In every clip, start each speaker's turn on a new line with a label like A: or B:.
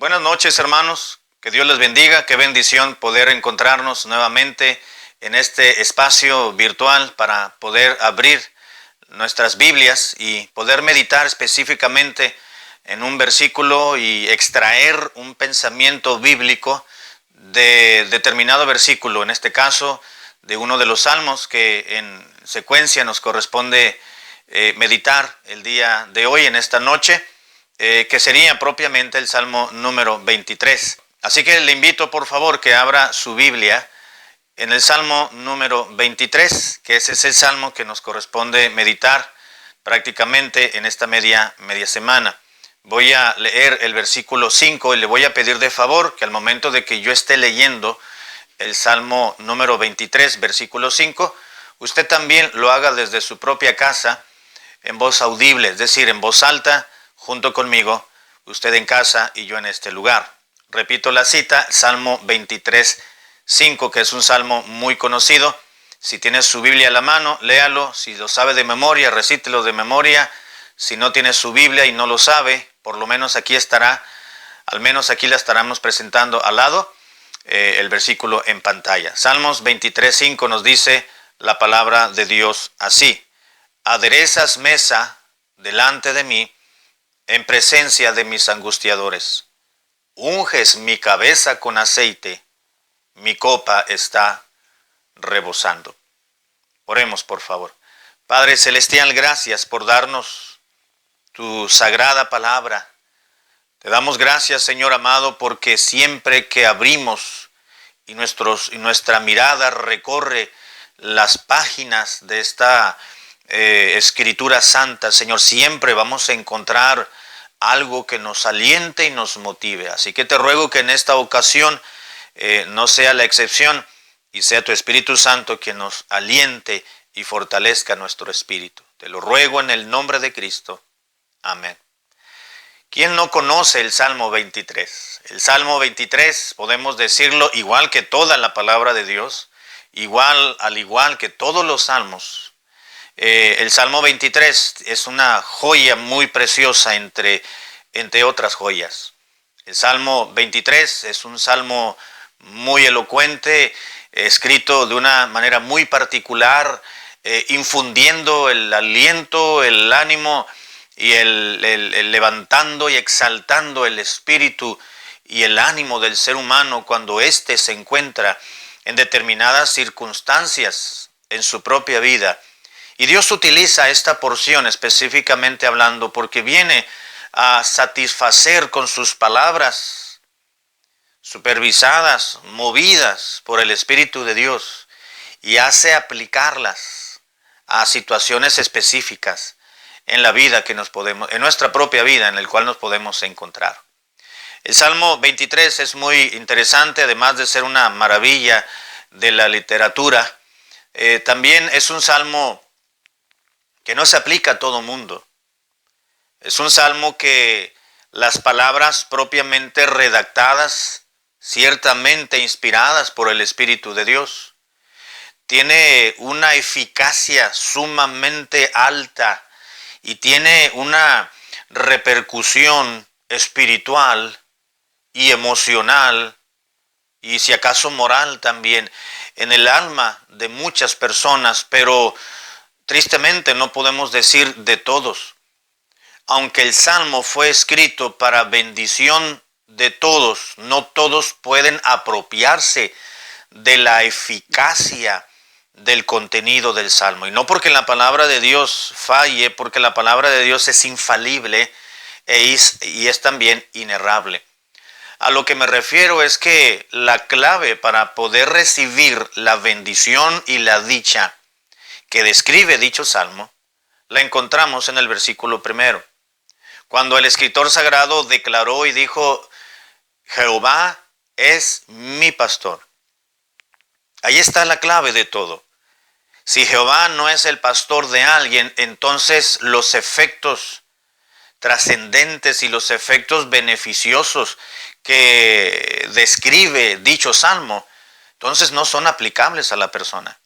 A: Buenas noches, hermanos. Que Dios les bendiga. Qué bendición poder encontrarnos nuevamente en este espacio virtual para poder abrir nuestras Biblias y poder meditar específicamente en un versículo y extraer un pensamiento bíblico de determinado versículo, en este caso de uno de los salmos que en secuencia nos corresponde meditar el día de hoy, en esta noche, que sería propiamente el Salmo número 23. Así que le invito por favor que abra su Biblia en el Salmo número 23, que ese es el Salmo que nos corresponde meditar prácticamente en esta media semana. Voy a leer el versículo 5 y le voy a pedir de favor que al momento de que yo esté leyendo el Salmo número 23, versículo 5, usted también lo haga desde su propia casa en voz audible, es decir, en voz alta, junto conmigo, usted en casa y yo en este lugar. Repito la cita, Salmo 23, 5, que es un salmo muy conocido. Si tiene su Biblia a la mano, léalo. Si lo sabe de memoria, recítelo de memoria. Si no tiene su Biblia y no lo sabe, por lo menos aquí estará, al menos aquí la estaremos presentando al lado, el versículo en pantalla. Salmos 23, 5 nos dice la palabra de Dios así: aderezas mesa delante de mí en presencia de mis angustiadores. Unges mi cabeza con aceite, mi copa está rebosando. Oremos, por favor. Padre Celestial, gracias por darnos tu sagrada palabra. Te damos gracias, Señor amado, porque siempre que abrimos y nuestra mirada recorre las páginas de esta Escritura Santa, Señor, siempre vamos a encontrar algo que nos aliente y nos motive. Así que te ruego que en esta ocasión no sea la excepción y sea tu Espíritu Santo quien nos aliente y fortalezca nuestro espíritu. Te lo ruego en el nombre de Cristo. Amén. ¿Quién no conoce el Salmo 23? El Salmo 23, podemos decirlo, igual que toda la palabra de Dios, al igual que todos los salmos, el Salmo 23 es una joya muy preciosa entre otras joyas. El Salmo 23 es un salmo muy elocuente, escrito de una manera muy particular, infundiendo el aliento, el ánimo y el levantando y exaltando el espíritu y el ánimo del ser humano cuando éste se encuentra en determinadas circunstancias en su propia vida. Y Dios utiliza esta porción específicamente hablando porque viene a satisfacer con sus palabras supervisadas, movidas por el Espíritu de Dios, y hace aplicarlas a situaciones específicas en la vida en nuestra propia vida, en el cual nos podemos encontrar. El Salmo 23 es muy interesante, además de ser una maravilla de la literatura. También es un salmo que no se aplica a todo mundo. Es un salmo que las palabras propiamente redactadas, ciertamente inspiradas por el Espíritu de Dios, tiene una eficacia sumamente alta y tiene una repercusión espiritual y emocional y si acaso moral también en el alma de muchas personas, pero tristemente no podemos decir de todos. Aunque el Salmo fue escrito para bendición de todos, no todos pueden apropiarse de la eficacia del contenido del Salmo. Y no porque la palabra de Dios falle, porque la palabra de Dios es infalible y es también inerrable. A lo que me refiero es que la clave para poder recibir la bendición y la dicha que describe dicho salmo, la encontramos en el versículo 1. Cuando el escritor sagrado declaró y dijo: Jehová es mi pastor. Ahí está la clave de todo. Si Jehová no es el pastor de alguien, entonces los efectos trascendentes y los efectos beneficiosos que describe dicho salmo, entonces no son aplicables a la persona.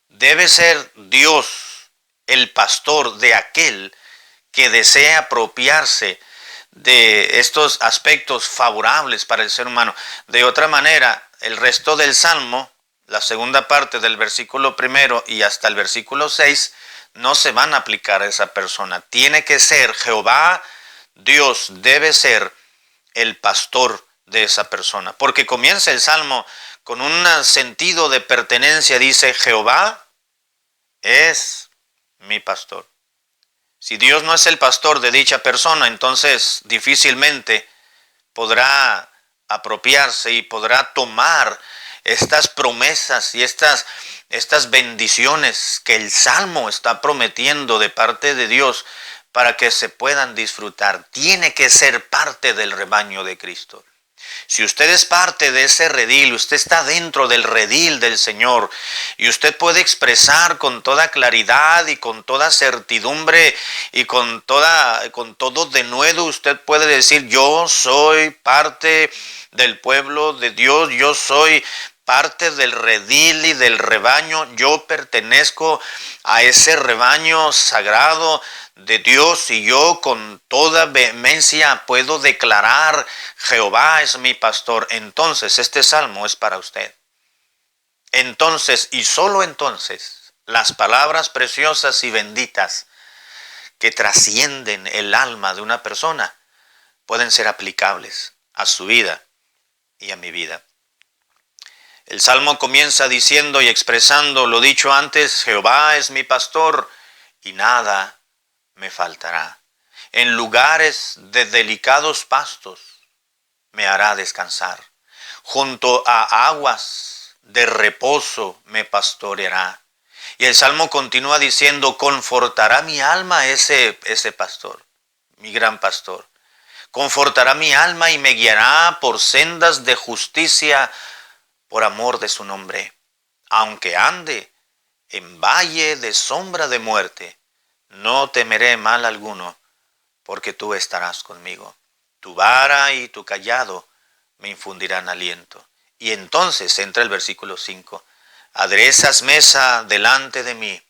A: Debe ser Dios el pastor de aquel que desea apropiarse de estos aspectos favorables para el ser humano. De otra manera, el resto del Salmo, la segunda parte del versículo 1 y hasta el versículo 6, no se van a aplicar a esa persona. Tiene que ser Jehová, Dios debe ser el pastor de esa persona. Porque comienza el Salmo con un sentido de pertenencia. Dice, Jehová es mi pastor. Si Dios no es el pastor de dicha persona, entonces difícilmente podrá apropiarse y podrá tomar estas promesas y estas bendiciones que el Salmo está prometiendo de parte de Dios para que se puedan disfrutar. Tiene que ser parte del rebaño de Cristo. Si usted es parte de ese redil, usted está dentro del redil del Señor y usted puede expresar con toda claridad y con toda certidumbre y con todo denuedo, usted puede decir, yo soy parte del pueblo de Dios, yo soy parte del redil y del rebaño, yo pertenezco a ese rebaño sagrado de Dios y yo con toda vehemencia puedo declarar, Jehová es mi pastor. Entonces este salmo es para usted. Entonces y solo entonces las palabras preciosas y benditas que trascienden el alma de una persona pueden ser aplicables a su vida y a mi vida. El Salmo comienza diciendo y expresando lo dicho antes, Jehová es mi pastor y nada me faltará. En lugares de delicados pastos me hará descansar. Junto a aguas de reposo me pastoreará. Y el Salmo continúa diciendo, confortará mi alma ese pastor, mi gran pastor. Confortará mi alma y me guiará por sendas de justicia por amor de su nombre. Aunque ande en valle de sombra de muerte, no temeré mal alguno, porque tú estarás conmigo. Tu vara y tu cayado me infundirán aliento. Y entonces entra el versículo 5. Aderezas mesa delante de mí,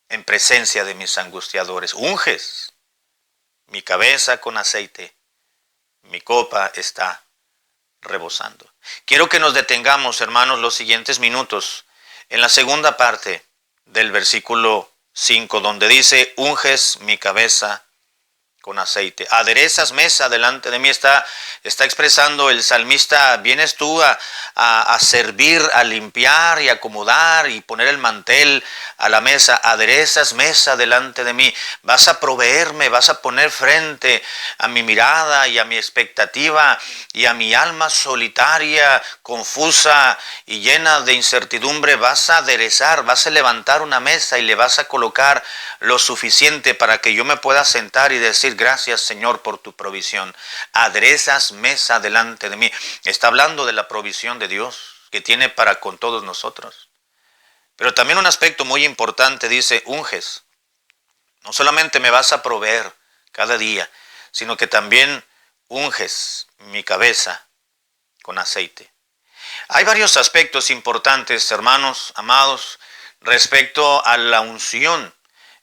A: en presencia de mis angustiadores. Unges mi cabeza con aceite, mi copa está rebosando. Quiero que nos detengamos, hermanos, los siguientes minutos en la segunda parte del versículo 5, donde dice, unges mi cabeza con aceite. Aderezas mesa delante de mí. Está expresando el salmista, vienes tú a servir, a limpiar y acomodar y poner el mantel a la mesa. Aderezas mesa delante de mí. Vas a proveerme, vas a poner frente a mi mirada y a mi expectativa y a mi alma solitaria, confusa y llena de incertidumbre. Vas a aderezar, vas a levantar una mesa y le vas a colocar lo suficiente para que yo me pueda sentar y decir, gracias Señor por tu provisión. Aderezas mesa delante de mí. Está hablando de la provisión de Dios que tiene para con todos nosotros. Pero también un aspecto muy importante dice, unges. No solamente me vas a proveer cada día, sino que también unges mi cabeza con aceite. Hay varios aspectos importantes, hermanos, amados, respecto a la unción.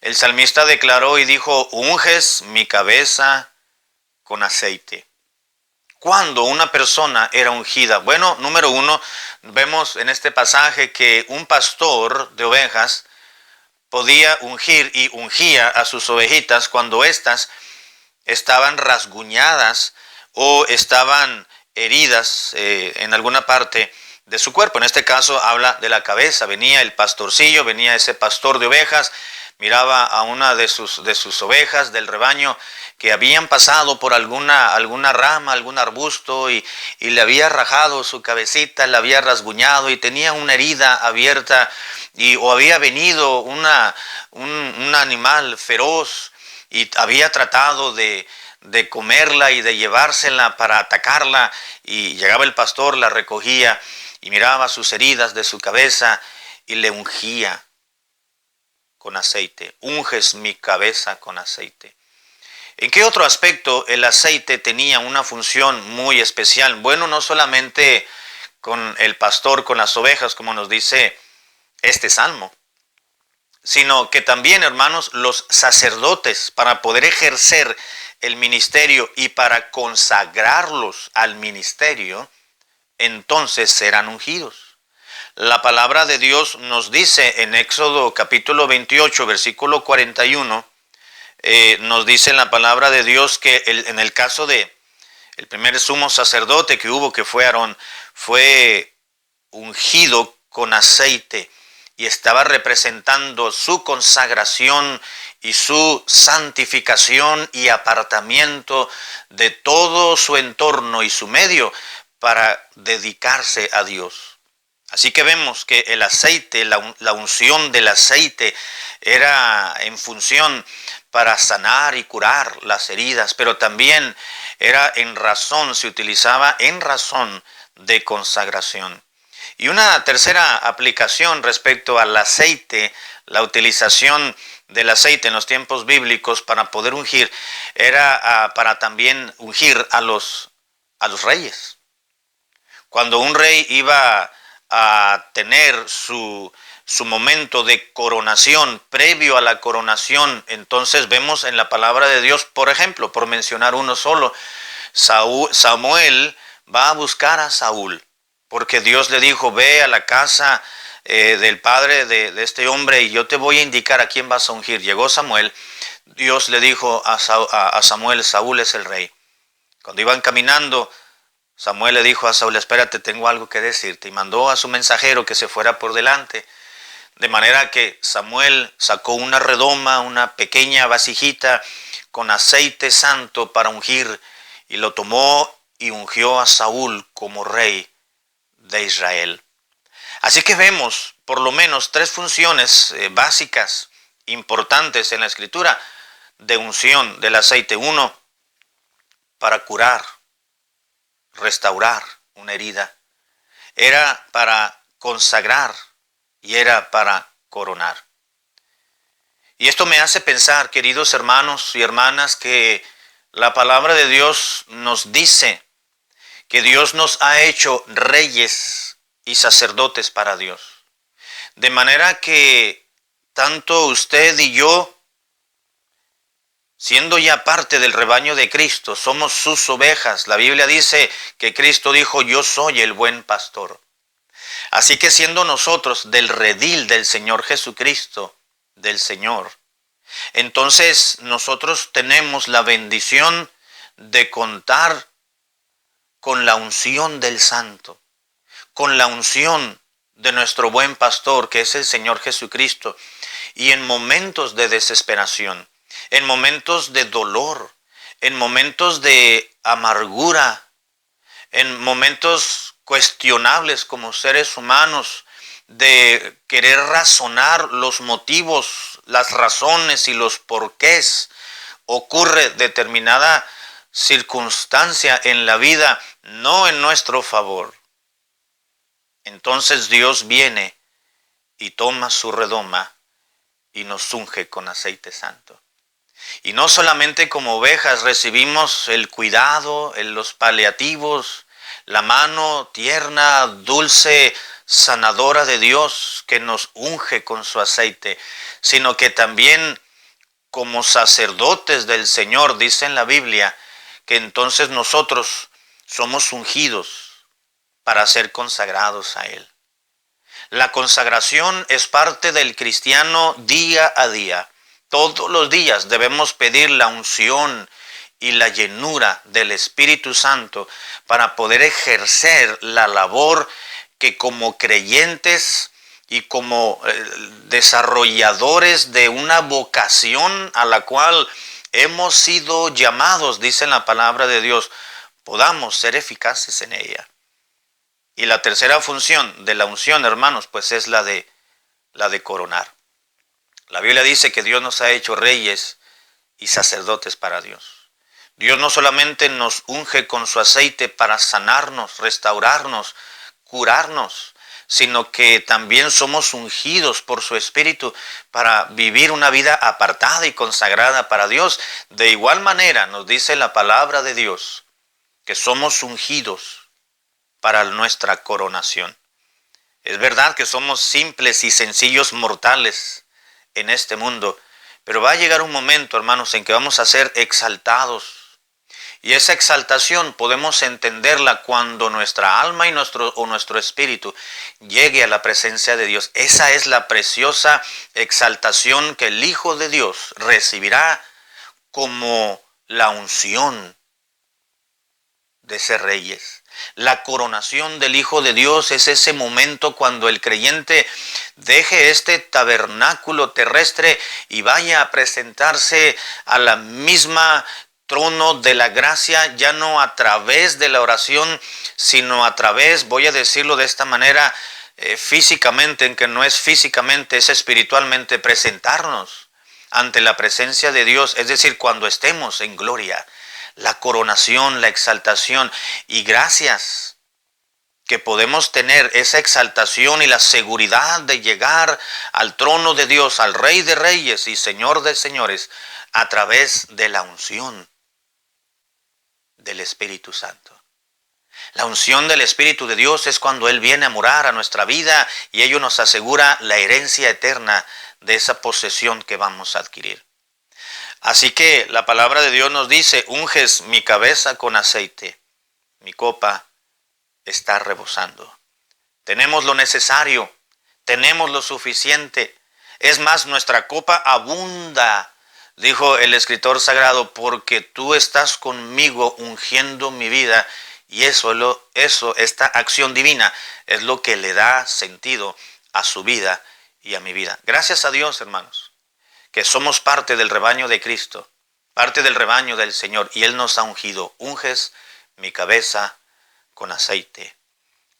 A: El salmista declaró y dijo, unges mi cabeza con aceite. ¿Cuándo una persona era ungida? Bueno, número uno, vemos en este pasaje que un pastor de ovejas podía ungir y ungía a sus ovejitas cuando éstas estaban rasguñadas o estaban heridas en alguna parte de su cuerpo. En este caso habla de la cabeza. Venía el pastorcillo, venía ese pastor de ovejas, miraba a una de sus ovejas del rebaño que habían pasado por alguna rama, algún arbusto y le había rajado su cabecita, la había rasguñado y tenía una herida abierta o había venido un animal feroz y había tratado de comerla y de llevársela para atacarla, y llegaba el pastor, la recogía y miraba sus heridas de su cabeza y le ungía con aceite. Unges mi cabeza con aceite. ¿En qué otro aspecto el aceite tenía una función muy especial? Bueno, no solamente con el pastor, con las ovejas, como nos dice este salmo, sino que también, hermanos, los sacerdotes, para poder ejercer el ministerio y para consagrarlos al ministerio, entonces serán ungidos. La palabra de Dios nos dice en Éxodo capítulo 28, versículo 41, nos dice en la palabra de Dios que en el caso de el primer sumo sacerdote que hubo, que fue Aarón, fue ungido con aceite y estaba representando su consagración y su santificación y apartamiento de todo su entorno y su medio para dedicarse a Dios. Así que vemos que el aceite, la unción del aceite era en función para sanar y curar las heridas, pero también era se utilizaba en razón de consagración. Y una tercera aplicación respecto al aceite, la utilización del aceite en los tiempos bíblicos para poder ungir, era para también ungir a los reyes. Cuando un rey iba a tener su momento de coronación, previo a la coronación, entonces vemos en la palabra de Dios, por ejemplo, por mencionar uno solo, Samuel va a buscar a Saúl, porque Dios le dijo, ve a la casa del padre de este hombre y yo te voy a indicar a quién vas a ungir. Llegó Samuel, Dios le dijo a Samuel, Saúl es el rey. Cuando iban caminando, Samuel le dijo a Saúl, espérate, tengo algo que decirte, y mandó a su mensajero que se fuera por delante. De manera que Samuel sacó una redoma, una pequeña vasijita con aceite santo para ungir, y lo tomó y ungió a Saúl como rey de Israel. Así que vemos por lo menos tres funciones básicas, importantes en la Escritura, de unción del aceite. Uno, para curar, restaurar una herida. Era para consagrar y era para coronar. Y esto me hace pensar, queridos hermanos y hermanas, que la palabra de Dios nos dice que Dios nos ha hecho reyes y sacerdotes para Dios. De manera que tanto usted y yo, siendo ya parte del rebaño de Cristo, somos sus ovejas. La Biblia dice que Cristo dijo, yo soy el buen pastor. Así que siendo nosotros del redil del Señor Jesucristo, del Señor, entonces nosotros tenemos la bendición de contar con la unción del Santo, con la unción de nuestro buen pastor, que es el Señor Jesucristo, y en momentos de desesperación, en momentos de dolor, en momentos de amargura, en momentos cuestionables como seres humanos, de querer razonar los motivos, las razones y los porqués, ocurre determinada circunstancia en la vida, no en nuestro favor. Entonces Dios viene y toma su redoma y nos unge con aceite santo. Y no solamente como ovejas recibimos el cuidado, los paliativos, la mano tierna, dulce, sanadora de Dios que nos unge con su aceite, sino que también como sacerdotes del Señor, dice en la Biblia, que entonces nosotros somos ungidos para ser consagrados a Él. La consagración es parte del cristiano día a día. Todos los días debemos pedir la unción y la llenura del Espíritu Santo para poder ejercer la labor que como creyentes y como desarrolladores de una vocación a la cual hemos sido llamados, dice en la palabra de Dios, podamos ser eficaces en ella. Y la tercera función de la unción, hermanos, pues es la de coronar. La Biblia dice que Dios nos ha hecho reyes y sacerdotes para Dios. Dios no solamente nos unge con su aceite para sanarnos, restaurarnos, curarnos, sino que también somos ungidos por su Espíritu para vivir una vida apartada y consagrada para Dios. De igual manera nos dice la palabra de Dios que somos ungidos para nuestra coronación. Es verdad que somos simples y sencillos mortales en este mundo. Pero va a llegar un momento, hermanos, en que vamos a ser exaltados. Y esa exaltación podemos entenderla cuando nuestra alma y nuestro espíritu llegue a la presencia de Dios. Esa es la preciosa exaltación que el Hijo de Dios recibirá como la unción de ser reyes. La coronación del Hijo de Dios es ese momento cuando el creyente deje este tabernáculo terrestre y vaya a presentarse a la misma trono de la gracia, ya no a través de la oración, sino a través, voy a decirlo de esta manera, físicamente, en que no es físicamente, es espiritualmente, presentarnos ante la presencia de Dios, es decir, cuando estemos en gloria, la coronación, la exaltación, y gracias que podemos tener esa exaltación y la seguridad de llegar al trono de Dios, al Rey de Reyes y Señor de Señores, a través de la unción del Espíritu Santo. La unción del Espíritu de Dios es cuando Él viene a morar a nuestra vida y ello nos asegura la herencia eterna de esa posesión que vamos a adquirir. Así que la palabra de Dios nos dice, unges mi cabeza con aceite, mi copa está rebosando. Tenemos lo necesario, tenemos lo suficiente. Es más, nuestra copa abunda, dijo el escritor sagrado, porque tú estás conmigo ungiendo mi vida. Y esta acción divina es lo que le da sentido a su vida y a mi vida. Gracias a Dios, hermanos, que somos parte del rebaño de Cristo, parte del rebaño del Señor, y Él nos ha ungido. Unges mi cabeza con aceite.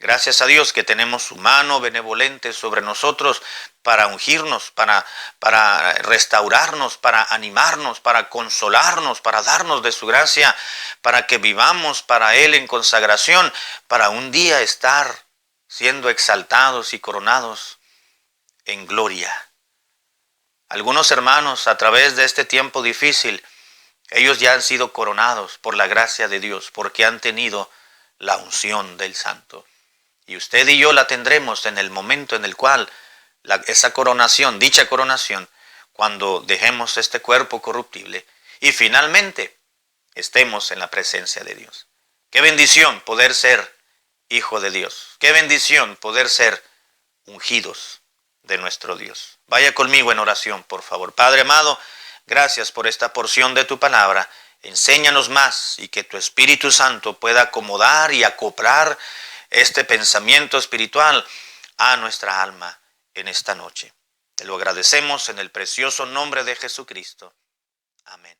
A: Gracias a Dios que tenemos su mano benevolente sobre nosotros para ungirnos, para restaurarnos, para animarnos, para consolarnos, para darnos de su gracia, para que vivamos para Él en consagración, para un día estar siendo exaltados y coronados en gloria. Algunos hermanos, a través de este tiempo difícil, ellos ya han sido coronados por la gracia de Dios, porque han tenido la unción del Santo. Y usted y yo la tendremos en el momento en el cual esa coronación, dicha coronación, cuando dejemos este cuerpo corruptible y finalmente estemos en la presencia de Dios. Qué bendición poder ser hijo de Dios. Qué bendición poder ser ungidos de nuestro Dios. Vaya conmigo en oración, por favor. Padre amado, gracias por esta porción de tu palabra. Enséñanos más y que tu Espíritu Santo pueda acomodar y acoplar este pensamiento espiritual a nuestra alma en esta noche. Te lo agradecemos en el precioso nombre de Jesucristo. Amén.